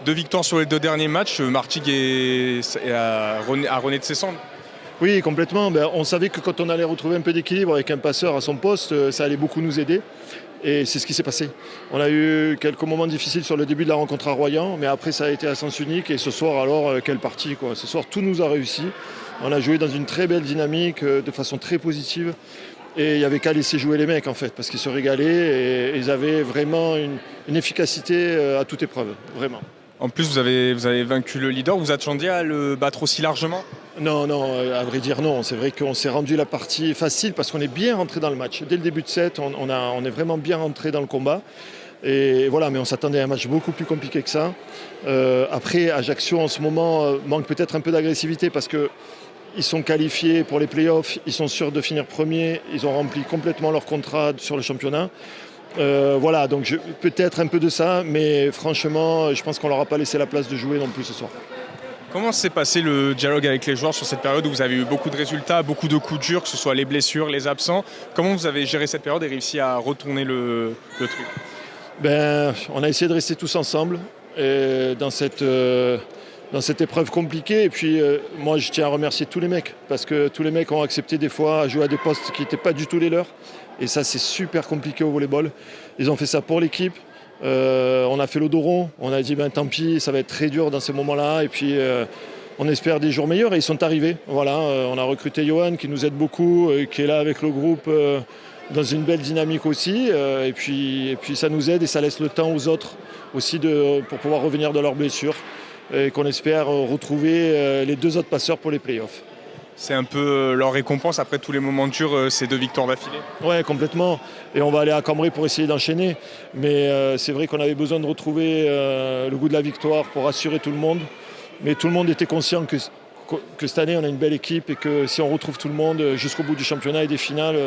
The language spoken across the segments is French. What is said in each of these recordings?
2 victoires sur les 2 derniers matchs, Martigues a rené de ses cendres. Oui, complètement. On savait que quand on allait retrouver un peu d'équilibre avec un passeur à son poste, ça allait beaucoup nous aider. Et c'est ce qui s'est passé. On a eu quelques moments difficiles sur le début de la rencontre à Royan, mais après ça a été à sens unique. Et ce soir, alors, quelle partie, quoi. Ce soir, tout nous a réussi. On a joué dans une très belle dynamique, de façon très positive. Et il n'y avait qu'à laisser jouer les mecs, en fait, parce qu'ils se régalaient et ils avaient vraiment une efficacité à toute épreuve, vraiment. En plus, vous avez vaincu le leader. Vous attendiez à le battre aussi largement? Non, à vrai dire non. C'est vrai qu'on s'est rendu la partie facile parce qu'on est bien rentré dans le match. Dès le début de set, on est vraiment bien rentré dans le combat. Et voilà, mais on s'attendait à un match beaucoup plus compliqué que ça. Après, Ajaccio en ce moment manque peut-être un peu d'agressivité parce qu'ils sont qualifiés pour les playoffs, ils sont sûrs de finir premier, ils ont rempli complètement leur contrat sur le championnat. Voilà, donc peut-être un peu de ça, mais franchement, je pense qu'on leur a pas laissé la place de jouer non plus ce soir. Comment s'est passé le dialogue avec les joueurs sur cette période où vous avez eu beaucoup de résultats, beaucoup de coups durs, que ce soit les blessures, les absents? Comment vous avez géré cette période et réussi à retourner le truc? On a essayé de rester tous ensemble dans cette épreuve compliquée. Et puis, moi, je tiens à remercier tous les mecs, parce que tous les mecs ont accepté des fois à jouer à des postes qui n'étaient pas du tout les leurs. Et ça, c'est super compliqué au volleyball. Ils ont fait ça pour l'équipe. On a fait le dos rond. On a dit, tant pis, ça va être très dur dans ces moments-là. Et puis, on espère des jours meilleurs. Et ils sont arrivés. Voilà, on a recruté Johan, qui nous aide beaucoup, qui est là avec le groupe dans une belle dynamique aussi. Et puis, ça nous aide et ça laisse le temps aux autres aussi pour pouvoir revenir de leurs blessures. Et qu'on espère retrouver les 2 autres passeurs pour les playoffs. C'est un peu leur récompense après tous les moments durs, ces 2 victoires d'affilée? Ouais, complètement. Et on va aller à Cambrai pour essayer d'enchaîner. Mais c'est vrai qu'on avait besoin de retrouver le goût de la victoire pour rassurer tout le monde. Mais tout le monde était conscient que cette année, on a une belle équipe et que si on retrouve tout le monde jusqu'au bout du championnat et des finales,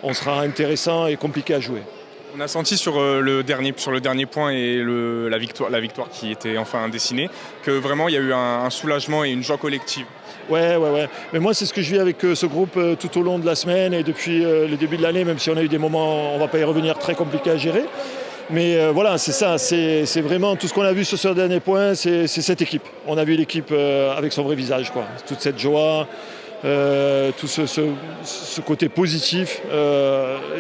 on sera intéressant et compliqué à jouer. On a senti sur le dernier point et la victoire qui était enfin dessinée, que vraiment il y a eu un soulagement et une joie collective. Ouais. Mais moi, c'est ce que je vis avec ce groupe tout au long de la semaine et depuis le début de l'année, même si on a eu des moments, on ne va pas y revenir, très compliqués à gérer. Mais voilà, c'est ça, c'est vraiment tout ce qu'on a vu sur ce dernier point, c'est cette équipe. On a vu l'équipe avec son vrai visage, quoi. Toute cette joie, tout ce côté positif,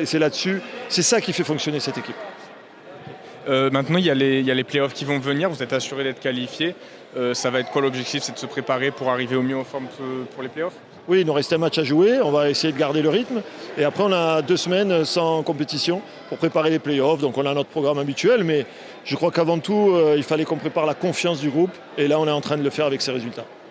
et c'est là-dessus, c'est ça qui fait fonctionner cette équipe. Maintenant, il y a les playoffs qui vont venir, vous êtes assuré d'être qualifié. Ça va être quoi l'objectif? C'est de se préparer pour arriver au mieux en forme pour les playoffs? Oui, il nous reste un match à jouer, on va essayer de garder le rythme. Et après, on a 2 semaines sans compétition pour préparer les playoffs. Donc on a notre programme habituel, mais je crois qu'avant tout, il fallait qu'on prépare la confiance du groupe. Et là, on est en train de le faire avec ces résultats.